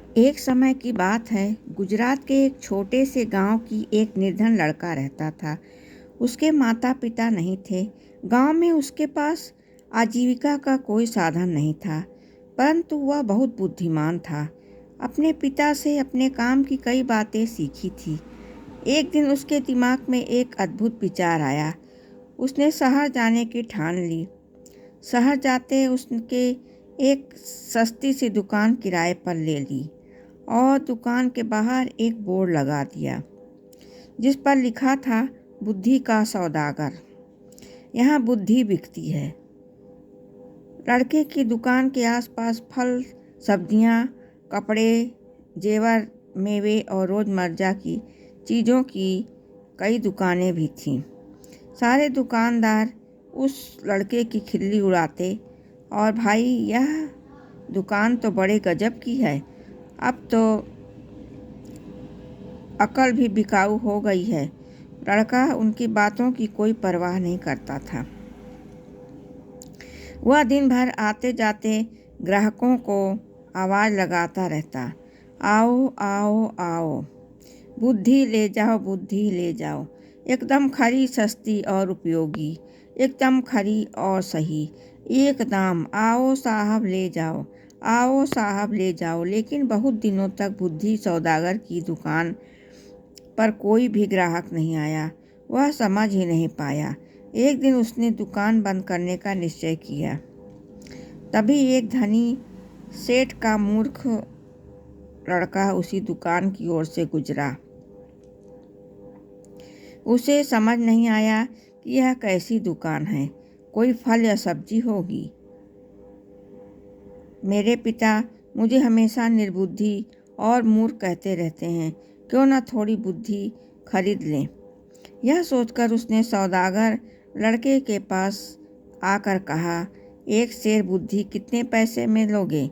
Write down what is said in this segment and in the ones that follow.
एक समय की बात है। गुजरात के एक छोटे से गांव की एक निर्धन लड़का रहता था। उसके माता पिता नहीं थे। गांव में उसके पास आजीविका का कोई साधन नहीं था, परंतु वह बहुत बुद्धिमान था। अपने पिता से अपने काम की कई बातें सीखी थी। एक दिन उसके दिमाग में एक अद्भुत विचार आया। उसने शहर जाने की ठान ली। शहर जाते उसके एक सस्ती सी दुकान किराए पर ले ली और दुकान के बाहर एक बोर्ड लगा दिया, जिस पर लिखा था, बुद्धि का सौदागर, यहाँ बुद्धि बिकती है। लड़के की दुकान के आसपास फल, सब्जियाँ, कपड़े, जेवर, मेवे और रोज़मर्रा की चीज़ों की कई दुकानें भी थीं। सारे दुकानदार उस लड़के की खिल्ली उड़ाते, और भाई, यह दुकान तो बड़े गजब की है। अब तो अकल भी बिकाऊ हो गई है। लड़का उनकी बातों की कोई परवाह नहीं करता था। वह दिन भर आते जाते ग्राहकों को आवाज़ लगाता रहता, आओ आओ आओ, बुद्धि ले जाओ, बुद्धि ले जाओ, एकदम खरी, सस्ती और उपयोगी, एकदम खरी और सही, एक दाम, आओ साहब ले जाओ, आओ साहब ले जाओ। लेकिन बहुत दिनों तक बुद्धि सौदागर की दुकान पर कोई भी ग्राहक नहीं आया। वह समझ ही नहीं पाया। एक दिन उसने दुकान बंद करने का निश्चय किया। तभी एक धनी सेठ का मूर्ख लड़का उसी दुकान की ओर से गुजरा। उसे समझ नहीं आया कि यह कैसी दुकान है। कोई फल या सब्जी होगी। मेरे पिता मुझे हमेशा निर्बुद्धि और मूर्ख कहते रहते हैं, क्यों न थोड़ी बुद्धि खरीद लें। यह सोचकर उसने सौदागर लड़के के पास आकर कहा, एक सेर बुद्धि कितने पैसे में लोगे?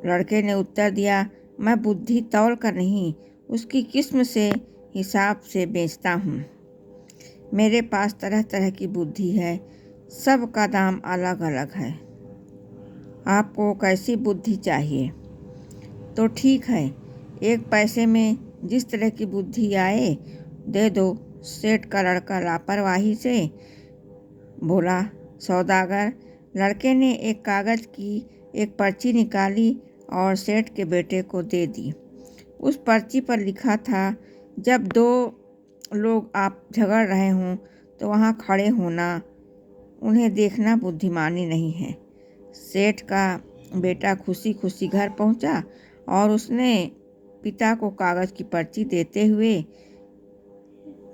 लड़के ने उत्तर दिया, मैं बुद्धि तौल कर नहीं, उसकी किस्म से हिसाब से बेचता हूँ। मेरे पास तरह तरह की बुद्धि है, सब का दाम अलग अलग है। आपको कैसी बुद्धि चाहिए? तो ठीक है, एक पैसे में जिस तरह की बुद्धि आए दे दो। सेठ का लड़का लापरवाही से बोला। सौदागर लड़के ने एक कागज़ की एक पर्ची निकाली और सेठ के बेटे को दे दी। उस पर्ची पर लिखा था, जब दो लोग आप झगड़ रहे हों तो वहाँ खड़े होना, उन्हें देखना बुद्धिमानी नहीं है। सेठ का बेटा खुशी खुशी घर पहुँचा और उसने पिता को कागज़ की पर्ची देते हुए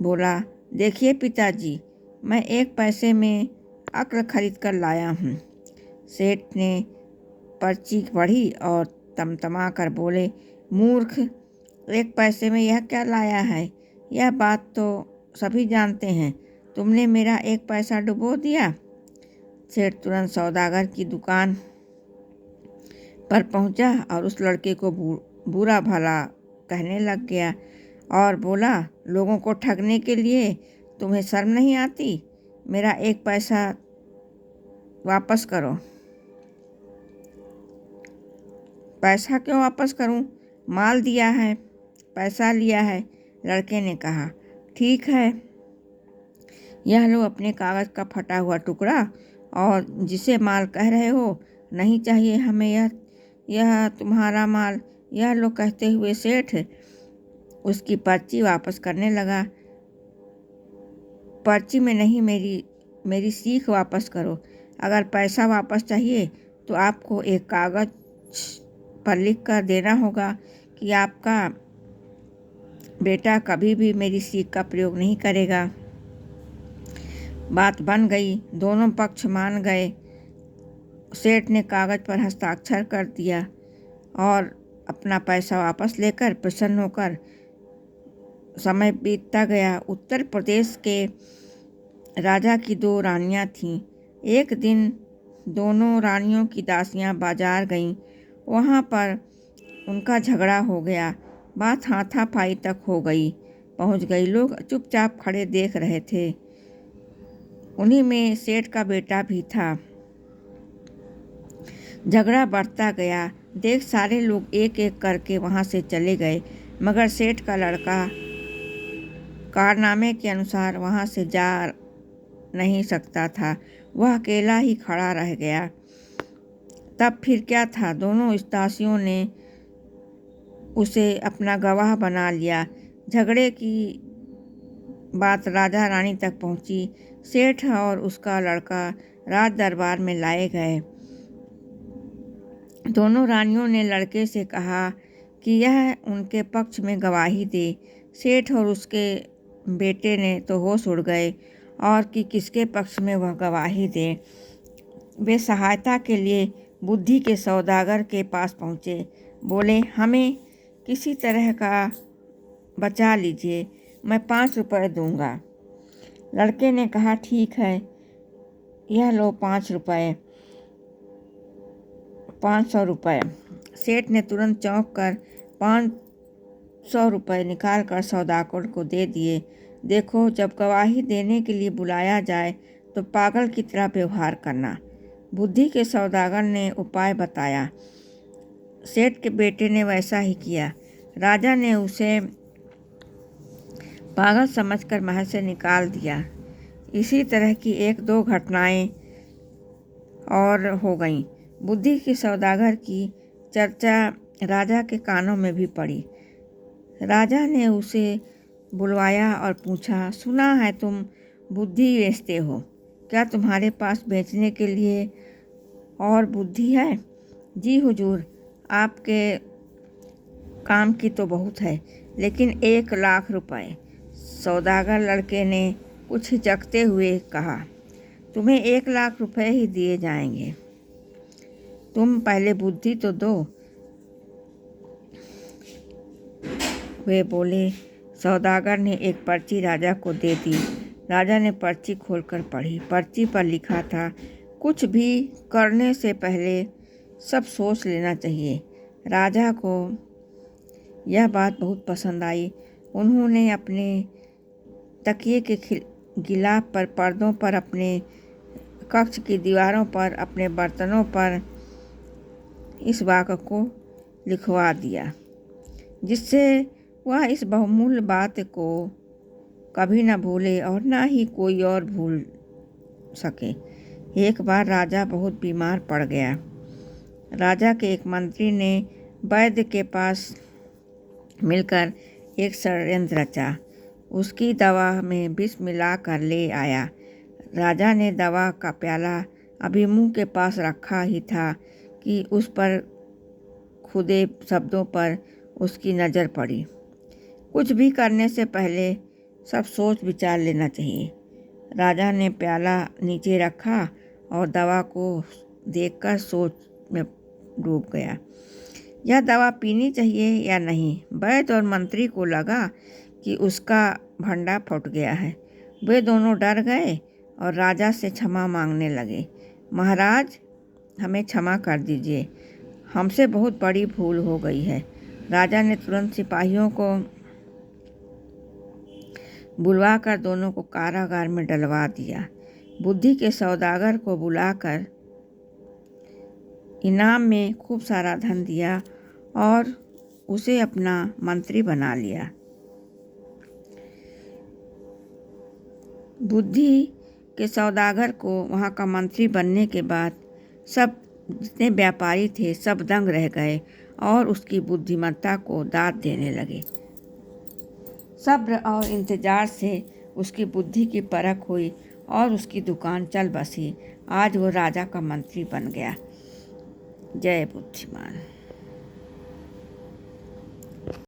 बोला, देखिए पिताजी, मैं एक पैसे में अक्ल खरीद कर लाया हूँ। सेठ ने पर्ची पढ़ी और तमतमा कर बोले, मूर्ख, एक पैसे में यह क्या लाया है? यह बात तो सभी जानते हैं, तुमने मेरा एक पैसा डुबो दिया। सेठ तुरंत सौदागर की दुकान पर पहुंचा और उस लड़के को बुरा भला कहने लग गया और बोला, लोगों को ठगने के लिए तुम्हें शर्म नहीं आती? मेरा एक पैसा वापस करो। पैसा क्यों वापस करूं? माल दिया है, पैसा लिया है। लड़के ने कहा, ठीक है, यह लो अपने कागज़ का फटा हुआ टुकड़ा, और जिसे माल कह रहे हो, नहीं चाहिए हमें यह तुम्हारा माल। यह लो। कहते हुए सेठ उसकी पर्ची वापस करने लगा। पर्ची में नहीं, मेरी सीख वापस करो। अगर पैसा वापस चाहिए तो आपको एक कागज़ पर लिख कर देना होगा कि आपका बेटा कभी भी मेरी सीख का प्रयोग नहीं करेगा। बात बन गई, दोनों पक्ष मान गए। सेठ ने कागज़ पर हस्ताक्षर कर दिया और अपना पैसा वापस लेकर प्रसन्न होकर समय बीतता गया। उत्तर प्रदेश के राजा की दो रानियां थीं। एक दिन दोनों रानियों की दासियां बाजार गईं। वहां पर उनका झगड़ा हो गया। बात हाथापाई तक पहुंच गई। लोग चुपचाप खड़े देख रहे थे। उन्हीं में सेठ का बेटा भी था। झगड़ा बढ़ता गया। देख सारे लोग एक एक करके वहाँ से चले गए, मगर सेठ का लड़का कारनामे के अनुसार वहाँ से जा नहीं सकता था। वह अकेला ही खड़ा रह गया। तब फिर क्या था, दोनों स्तासियों ने उसे अपना गवाह बना लिया। झगड़े की बात राजा रानी तक पहुंची। सेठ और उसका लड़का राज दरबार में लाए गए। दोनों रानियों ने लड़के से कहा कि यह उनके पक्ष में गवाही दे। सेठ और उसके बेटे ने तो होश उड़ गए और कि किसके पक्ष में वह गवाही दे। वे सहायता के लिए बुद्धि के सौदागर के पास पहुँचे। बोले, हमें किसी तरह का बचा लीजिए, मैं 5 रुपये दूंगा। लड़के ने कहा, ठीक है, यह लो 5 रुपये, 500 रुपये। सेठ ने तुरंत चौंक कर 500 रुपये निकाल कर सौदागर को दे दिए। देखो, जब गवाही देने के लिए बुलाया जाए तो पागल की तरह व्यवहार करना। बुद्धि के सौदागर ने उपाय बताया। सेठ के बेटे ने वैसा ही किया। राजा ने उसे पागल समझकर महल से निकाल दिया। इसी तरह की 1-2 घटनाएं और हो गईं। बुद्धि के सौदागर की चर्चा राजा के कानों में भी पड़ी। राजा ने उसे बुलवाया और पूछा, सुना है तुम बुद्धि बेचते हो, क्या तुम्हारे पास बेचने के लिए और बुद्धि है? जी हुजूर, आपके काम की तो बहुत है, लेकिन 1 लाख रुपए। सौदागर लड़के ने कुछ हिचकते हुए कहा, तुम्हें 1 लाख रुपए ही दिए जाएंगे, तुम पहले बुद्धि तो दो। वे बोले। सौदागर ने एक पर्ची राजा को दे दी। राजा ने पर्ची खोलकर पढ़ी। पर्ची पर लिखा था, कुछ भी करने से पहले सब सोच लेना चाहिए। राजा को यह बात बहुत पसंद आई। उन्होंने अपने तकिए के गिलाफ पर, पर्दों पर, अपने कक्ष की दीवारों पर, अपने बर्तनों पर इस वाक्य को लिखवा दिया, जिससे वह इस बहुमूल्य बात को कभी न भूले और न ही कोई और भूल सके। एक बार राजा बहुत बीमार पड़ गया। राजा के एक मंत्री ने वैद्य के पास मिलकर एक षड्यंत्र रचा। उसकी दवा में विष मिला कर ले आया। राजा ने दवा का प्याला अभी मुंह के पास रखा ही था कि उस पर खुदे शब्दों पर उसकी नज़र पड़ी। कुछ भी करने से पहले सब सोच विचार लेना चाहिए। राजा ने प्याला नीचे रखा और दवा को देखकर सोच में डूब गया। यह दवा पीनी चाहिए या नहीं? वैद्य और मंत्री को लगा कि उसका भंडा फूट गया है। वे दोनों डर गए और राजा से क्षमा मांगने लगे। महाराज, हमें क्षमा कर दीजिए, हमसे बहुत बड़ी भूल हो गई है। राजा ने तुरंत सिपाहियों को बुलवाकर दोनों को कारागार में डलवा दिया। बुद्धि के सौदागर को बुलाकर इनाम में खूब सारा धन दिया और उसे अपना मंत्री बना लिया। बुद्धि के सौदागर को वहाँ का मंत्री बनने के बाद सब जितने व्यापारी थे सब दंग रह गए और उसकी बुद्धिमत्ता को दाद देने लगे। सब्र और इंतजार से उसकी बुद्धि की परख हुई और उसकी दुकान चल बसी। आज वो राजा का मंत्री बन गया। जय बुद्धिमान।